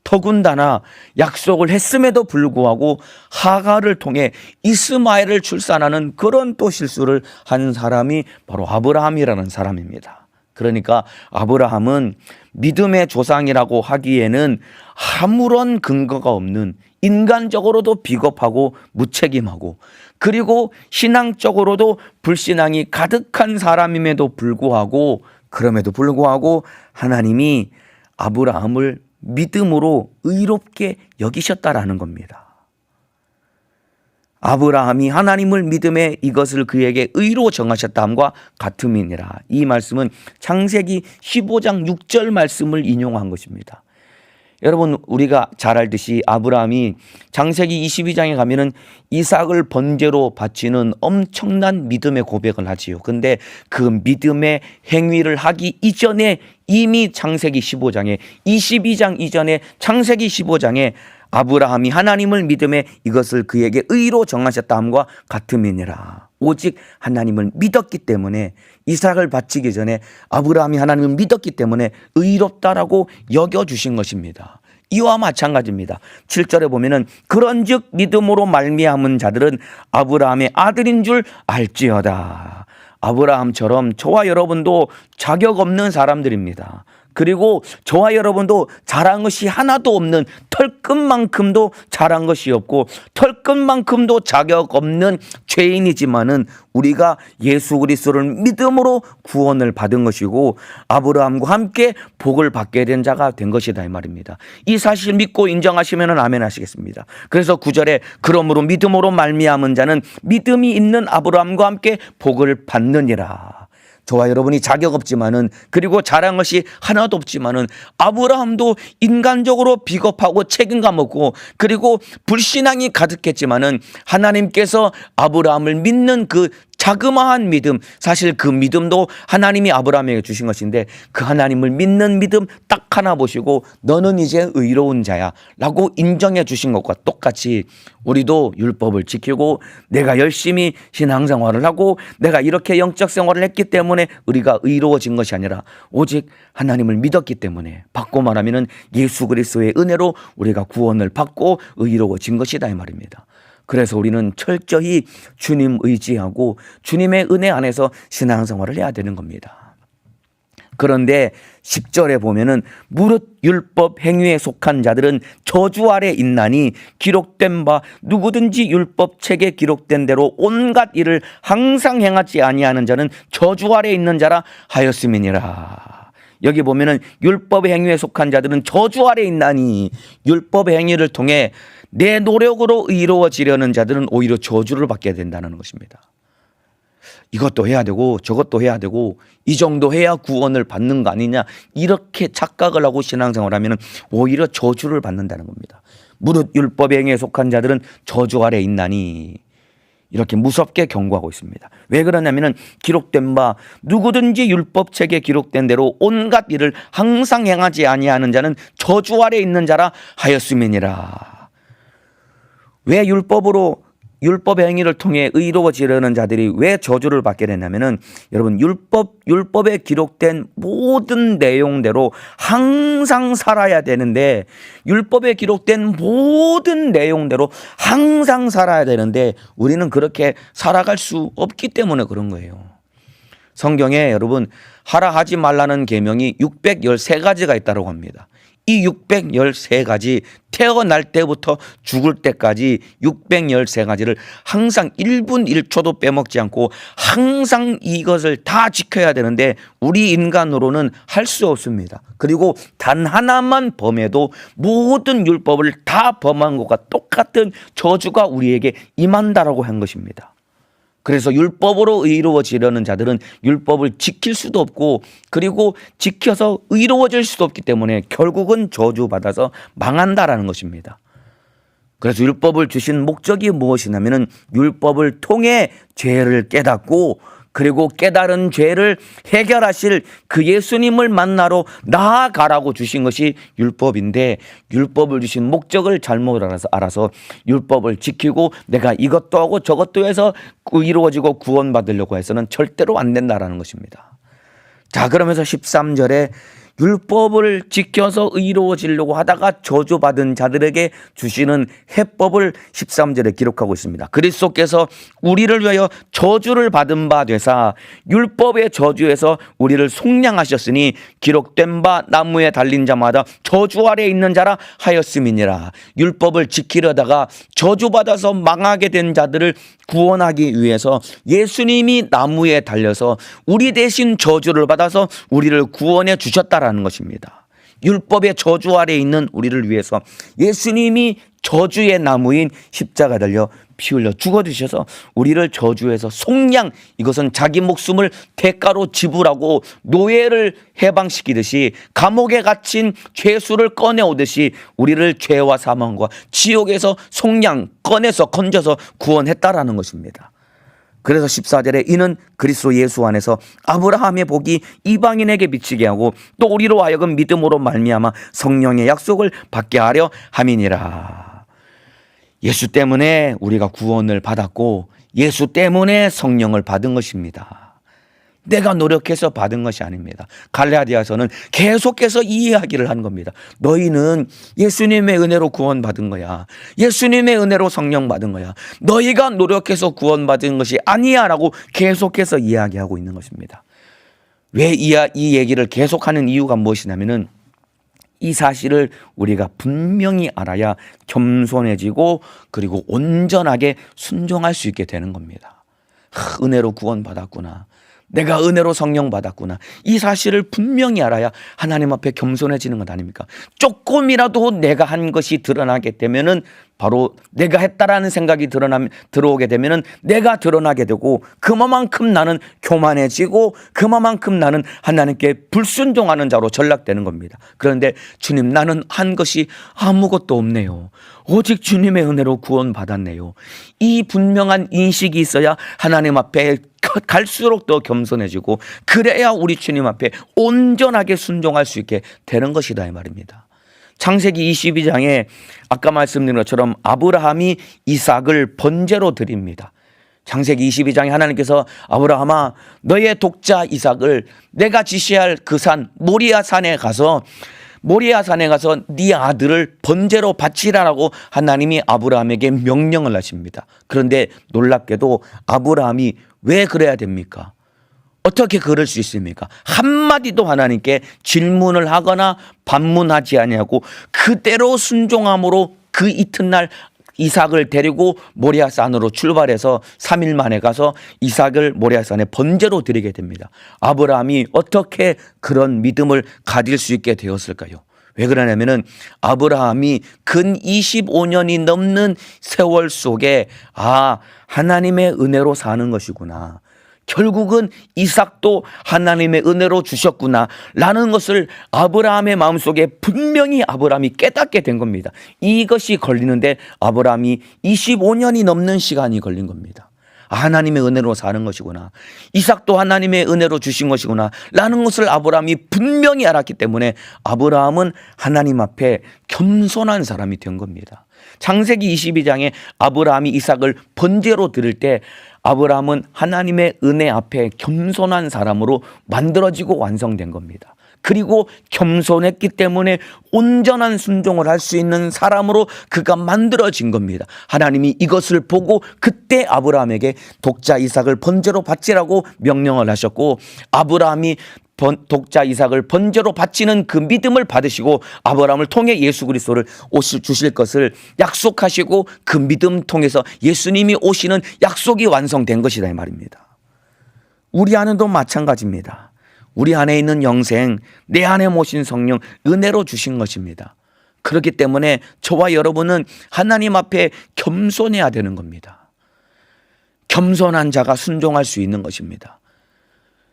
더군다나 약속을 했음에도 불구하고 하가를 통해 이스마엘을 출산하는 그런 또 실수를 한 사람이 바로 아브라함이라는 사람입니다. 그러니까 아브라함은 믿음의 조상이라고 하기에는 아무런 근거가 없는 인간적으로도 비겁하고 무책임하고 그리고 신앙적으로도 불신앙이 가득한 사람임에도 불구하고 그럼에도 불구하고 하나님이 아브라함을 믿음으로 의롭게 여기셨다라는 겁니다. 아브라함이 하나님을 믿음에 이것을 그에게 의로 정하셨다함과 같음이니라. 이 말씀은 창세기 15장 6절 말씀을 인용한 것입니다. 여러분 우리가 잘 알듯이 아브라함이 창세기 22장에 가면은 이삭을 번제로 바치는 엄청난 믿음의 고백을 하지요. 근데 그 믿음의 행위를 하기 이전에 이미 창세기 15장에 22장 이전에 창세기 15장에 아브라함이 하나님을 믿음에 이것을 그에게 의로 정하셨다함과 같음이니라. 오직 하나님을 믿었기 때문에 이삭을 바치기 전에 아브라함이 하나님을 믿었기 때문에 의롭다라고 여겨주신 것입니다. 이와 마찬가지입니다. 7절에 보면은 그런즉 믿음으로 말미암은 자들은 아브라함의 아들인 줄 알지어다. 아브라함처럼 저와 여러분도 자격 없는 사람들입니다. 그리고 저와 여러분도 잘한 것이 하나도 없는 털끝만큼도 잘한 것이 없고 털끝만큼도 자격 없는 죄인이지만은 우리가 예수 그리스도를 믿음으로 구원을 받은 것이고 아브라함과 함께 복을 받게 된 자가 된 것이다 이 말입니다. 이 사실 믿고 인정하시면 아멘 하시겠습니다. 그래서 9절에 그러므로 믿음으로 말미암은 자는 믿음이 있는 아브라함과 함께 복을 받느니라. 저와 여러분이 자격 없지만은 그리고 잘한 것이 하나도 없지만은 아브라함도 인간적으로 비겁하고 책임감 없고 그리고 불신앙이 가득했지만은 하나님께서 아브라함을 믿는 그 자그마한 믿음, 사실 그 믿음도 하나님이 아브라함에게 주신 것인데 그 하나님을 믿는 믿음 딱 하나 보시고 너는 이제 의로운 자야 라고 인정해 주신 것과 똑같이 우리도 율법을 지키고 내가 열심히 신앙생활을 하고 내가 이렇게 영적 생활을 했기 때문에 우리가 의로워진 것이 아니라 오직 하나님을 믿었기 때문에 받고 말하면 예수 그리스도의 은혜로 우리가 구원을 받고 의로워진 것이다 이 말입니다. 그래서 우리는 철저히 주님 의지하고 주님의 은혜 안에서 신앙생활을 해야 되는 겁니다. 그런데 10절에 보면은 무릇 율법 행위에 속한 자들은 저주 아래 있나니 기록된 바 누구든지 율법 책에 기록된 대로 온갖 일을 항상 행하지 아니하는 자는 저주 아래 있는 자라 하였음이니라. 여기 보면은 율법의 행위에 속한 자들은 저주 아래 있나니 율법의 행위를 통해 내 노력으로 의로워지려는 자들은 오히려 저주를 받게 된다는 것입니다. 이것도 해야 되고 저것도 해야 되고 이 정도 해야 구원을 받는 거 아니냐 이렇게 착각을 하고 신앙생활을 하면 오히려 저주를 받는다는 겁니다. 무릇 율법의 행위에 속한 자들은 저주 아래 있나니 이렇게 무섭게 경고하고 있습니다. 왜 그러냐면 기록된 바 누구든지 율법책에 기록된 대로 온갖 일을 항상 행하지 아니하는 자는 저주 아래 있는 자라 하였음이니라. 왜 율법으로 율법의 행위를 통해 의로워지려는 자들이 왜 저주를 받게 됐냐면은, 여러분, 율법에 기록된 모든 내용대로 항상 살아야 되는데, 율법에 기록된 모든 내용대로 항상 살아야 되는데 우리는 그렇게 살아갈 수 없기 때문에 그런 거예요. 성경에 여러분, 하라 하지 말라는 계명이 613가지가 있다고 합니다. 이 613가지, 태어날 때부터 죽을 때까지 613가지를 항상 1분 1초도 빼먹지 않고 항상 이것을 다 지켜야 되는데 우리 인간으로는 할 수 없습니다. 그리고 단 하나만 범해도 모든 율법을 다 범한 것과 똑같은 저주가 우리에게 임한다라고 한 것입니다. 그래서 율법으로 의로워지려는 자들은 율법을 지킬 수도 없고, 그리고 지켜서 의로워질 수도 없기 때문에 결국은 저주받아서 망한다라는 것입니다. 그래서 율법을 주신 목적이 무엇이냐면은, 율법을 통해 죄를 깨닫고, 그리고 깨달은 죄를 해결하실 그 예수님을 만나러 나아가라고 주신 것이 율법인데, 율법을 주신 목적을 잘못 알아서 율법을 지키고 내가 이것도 하고 저것도 해서 이루어지고 구원받으려고 해서는 절대로 안 된다라는 것입니다. 자, 그러면서 13절에 율법을 지켜서 의로워지려고 하다가 저주받은 자들에게 주시는 해법을 13절에 기록하고 있습니다. 그리스도께서 우리를 위하여 저주를 받은 바 되사 율법의 저주에서 우리를 속량하셨으니 기록된 바 나무에 달린 자마다 저주 아래 있는 자라 하였음이니라. 율법을 지키려다가 저주받아서 망하게 된 자들을 구원하기 위해서 예수님이 나무에 달려서 우리 대신 저주를 받아서 우리를 구원해 주셨다라는 것입니다. 율법의 저주 아래 있는 우리를 위해서 예수님이 저주의 나무인 십자가 달려 피 흘려 죽어주셔서 우리를 저주에서 속량, 이것은 자기 목숨을 대가로 지불하고 노예를 해방시키듯이 감옥에 갇힌 죄수를 꺼내오듯이 우리를 죄와 사망과 지옥에서 속량, 꺼내서 건져서 구원했다라는 것입니다. 그래서 14절에 이는 그리스도 예수 안에서 아브라함의 복이 이방인에게 미치게 하고 또 우리로 하여금 믿음으로 말미암아 성령의 약속을 받게 하려 함이니라. 예수 때문에 우리가 구원을 받았고 예수 때문에 성령을 받은 것입니다. 내가 노력해서 받은 것이 아닙니다. 갈라디아서는 계속해서 이 이야기를 하는 겁니다. 너희는 예수님의 은혜로 구원받은 거야. 예수님의 은혜로 성령 받은 거야. 너희가 노력해서 구원받은 것이 아니야 라고 계속해서 이야기하고 있는 것입니다. 왜 이 얘기를 계속하는 이유가 무엇이냐면은, 이 사실을 우리가 분명히 알아야 겸손해지고 그리고 온전하게 순종할 수 있게 되는 겁니다. 은혜로 구원받았구나. 내가 은혜로 성령 받았구나. 이 사실을 분명히 알아야 하나님 앞에 겸손해지는 것 아닙니까? 조금이라도 내가 한 것이 드러나게 되면은, 바로 내가 했다라는 생각이 들어오게 되면은 내가 드러나게 되고, 그만큼 나는 교만해지고 그만큼 나는 하나님께 불순종하는 자로 전락되는 겁니다. 그런데 주님, 나는 한 것이 아무것도 없네요. 오직 주님의 은혜로 구원받았네요. 이 분명한 인식이 있어야 하나님 앞에 갈수록 더 겸손해지고, 그래야 우리 주님 앞에 온전하게 순종할 수 있게 되는 것이다 이 말입니다. 창세기 22장에 아까 말씀드린 것처럼 아브라함이 이삭을 번제로 드립니다. 창세기 22장에 하나님께서 아브라함아, 너의 독자 이삭을 내가 지시할 그 산 모리아 산에 가서 네 아들을 번제로 바치라라고 하나님이 아브라함에게 명령을 하십니다. 그런데 놀랍게도 아브라함이 왜 그래야 됩니까? 어떻게 그럴 수 있습니까? 한마디도 하나님께 질문을 하거나 반문하지 아니하고 그대로 순종함으로 그 이튿날 이삭을 데리고 모리아산으로 출발해서 3일 만에 가서 이삭을 모리아산에 번제로 드리게 됩니다. 아브라함이 어떻게 그런 믿음을 가질 수 있게 되었을까요? 왜 그러냐면은 아브라함이 근 25년이 넘는 세월 속에 하나님의 은혜로 사는 것이구나, 결국은 이삭도 하나님의 은혜로 주셨구나 라는 것을 아브라함의 마음속에 분명히 아브라함이 깨닫게 된 겁니다. 이것이 걸리는데 아브라함이 25년이 넘는 시간이 걸린 겁니다. 하나님의 은혜로 사는 것이구나, 이삭도 하나님의 은혜로 주신 것이구나 라는 것을 아브라함이 분명히 알았기 때문에 아브라함은 하나님 앞에 겸손한 사람이 된 겁니다. 창세기 22장에 아브라함이 이삭을 번제로 드릴 때 아브라함은 하나님의 은혜 앞에 겸손한 사람으로 만들어지고 완성된 겁니다. 그리고 겸손했기 때문에 온전한 순종을 할 수 있는 사람으로 그가 만들어진 겁니다. 하나님이 이것을 보고 그때 아브라함에게 독자 이삭을 번제로 바치라고 명령을 하셨고, 아브라함이 독자 이삭을 번제로 바치는 그 믿음을 받으시고 아브라함을 통해 예수 그리스도를 주실 것을 약속하시고, 그 믿음 통해서 예수님이 오시는 약속이 완성된 것이다 이 말입니다. 우리 안에도 마찬가지입니다. 우리 안에 있는 영생, 내 안에 모신 성령, 은혜로 주신 것입니다. 그렇기 때문에 저와 여러분은 하나님 앞에 겸손해야 되는 겁니다. 겸손한 자가 순종할 수 있는 것입니다.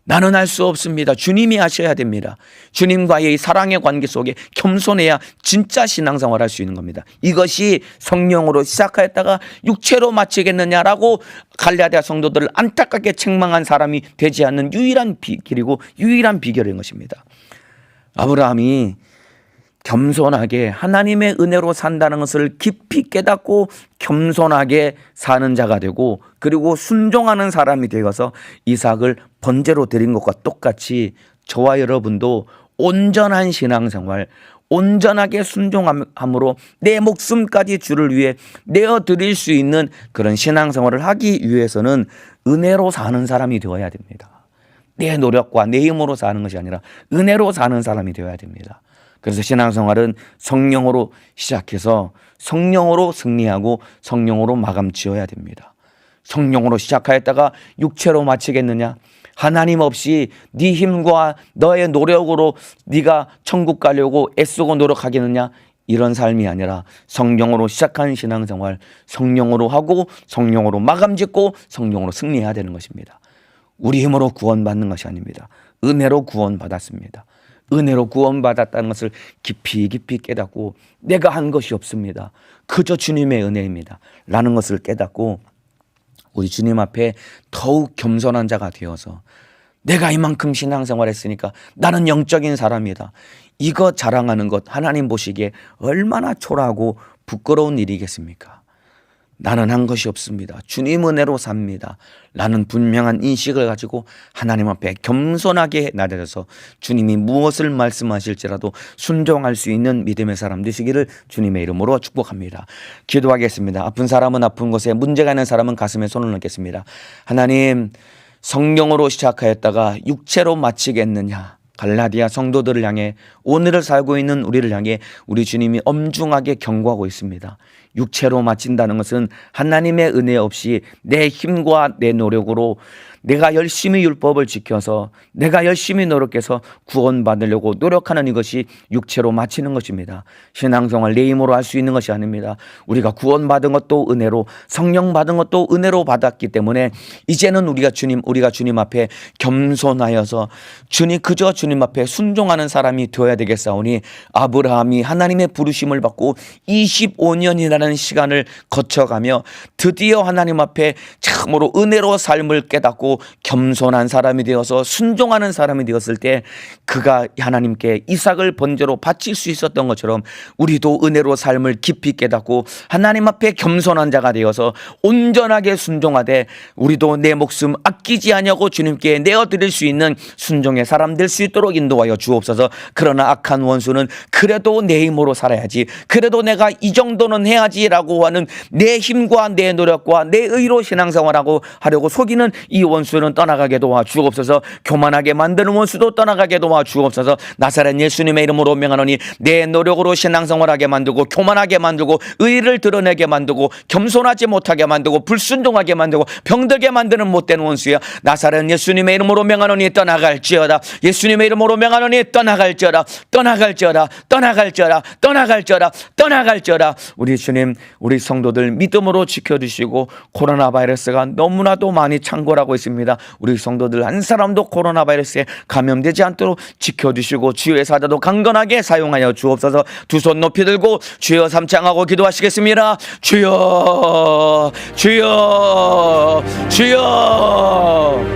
나는 할 수 없습니다. 주님이 하셔야 됩니다. 주님과의 이 사랑의 관계 속에 겸손해야 진짜 신앙생활 할 수 있는 겁니다. 이것이 성령으로 시작하였다가 육체로 마치겠느냐라고 갈라디아 성도들을 안타깝게 책망한 사람이 되지 않는 유일한 길이고 유일한 비결인 것입니다. 아브라함이 겸손하게 하나님의 은혜로 산다는 것을 깊이 깨닫고 겸손하게 사는 자가 되고, 그리고 순종하는 사람이 되어서 이삭을 번제로 드린 것과 똑같이 저와 여러분도 온전한 신앙생활, 온전하게 순종함으로 내 목숨까지 주를 위해 내어드릴 수 있는 그런 신앙생활을 하기 위해서는 은혜로 사는 사람이 되어야 됩니다. 내 노력과 내 힘으로 사는 것이 아니라 은혜로 사는 사람이 되어야 됩니다. 그래서 신앙생활은 성령으로 시작해서 성령으로 승리하고 성령으로 마감 지어야 됩니다. 성령으로 시작하였다가 육체로 마치겠느냐? 하나님 없이 네 힘과 너의 노력으로 네가 천국 가려고 애쓰고 노력하겠느냐? 이런 삶이 아니라 성령으로 시작한 신앙생활, 성령으로 하고 성령으로 마감 짓고 성령으로 승리해야 되는 것입니다. 우리 힘으로 구원받는 것이 아닙니다. 은혜로 구원받았습니다. 은혜로 구원받았다는 것을 깊이 깨닫고 내가 한 것이 없습니다. 그저 주님의 은혜입니다. 라는 것을 깨닫고 우리 주님 앞에 더욱 겸손한 자가 되어서 내가 이만큼 신앙생활 했으니까 나는 영적인 사람이다. 이거 자랑하는 것 하나님 보시기에 얼마나 초라하고 부끄러운 일이겠습니까? 나는 한 것이 없습니다. 주님 은혜로 삽니다. 라는 분명한 인식을 가지고 하나님 앞에 겸손하게 나아져서 주님이 무엇을 말씀하실지라도 순종할 수 있는 믿음의 사람 되시기를 주님의 이름으로 축복합니다. 기도하겠습니다. 아픈 사람은 아픈 곳에, 문제가 있는 사람은 가슴에 손을 넣겠습니다. 하나님, 성령으로 시작하였다가 육체로 마치겠느냐? 갈라디아 성도들을 향해, 오늘을 살고 있는 우리를 향해 우리 주님이 엄중하게 경고하고 있습니다. 육체로 마친다는 것은 하나님의 은혜 없이 내 힘과 내 노력으로 내가 열심히 율법을 지켜서 내가 열심히 노력해서 구원받으려고 노력하는 이것이 육체로 마치는 것입니다. 신앙생활 내 힘으로 할 수 있는 것이 아닙니다. 우리가 구원받은 것도 은혜로, 성령 받은 것도 은혜로 받았기 때문에 이제는 우리가 주님 앞에 겸손하여서 그저 주님 앞에 순종하는 사람이 되어야 되겠사오니, 아브라함이 하나님의 부르심을 받고 25년이라는 시간을 거쳐가며 드디어 하나님 앞에 참으로 은혜로 삶을 깨닫고 겸손한 사람이 되어서 순종하는 사람이 되었을 때 그가 하나님께 이삭을 번제로 바칠 수 있었던 것처럼 우리도 은혜로 삶을 깊이 깨닫고 하나님 앞에 겸손한 자가 되어서 온전하게 순종하되 우리도 내 목숨 아끼지 아니하고 주님께 내어드릴 수 있는 순종의 사람 될 수 있도록 인도하여 주옵소서. 그러나 악한 원수는 그래도 내 힘으로 살아야지, 그래도 내가 이 정도는 해야지라고 하는 내 힘과 내 노력과 내 의로 신앙생활하고 하려고 속이는 이 원수는 떠나가게 도와 주옵소서. 교만하게 만드는 원수도 떠나가게 도와 주옵소서. 나사렛 예수님의 이름으로 명하노니 내 노력으로 신앙생활하게 만들고 교만하게 만들고 의를 드러내게 만들고 겸손하지 못하게 만들고 불순종하게 만들고 병들게 만드는 못된 원수야, 나사렛 예수님의 이름으로 명하노니 떠나갈지어다. 예수님의 이름으로 명하노니 떠나갈지어다. 떠나갈지어다. 떠나갈지어다. 떠나갈지어다. 떠나갈지어다. 우리 주님, 우리 성도들 믿음으로 지켜주시고, 코로나 바이러스가 너무나도 많이 창궐하고 있습니다. 우리 성도들 한 사람도 코로나 바이러스에 감염되지 않도록 지켜주시고 주의 사자도 강건하게 사용하여 주옵소서. 두 손 높이 들고 주여 삼창하고 기도하시겠습니다. 주여, 주여, 주여.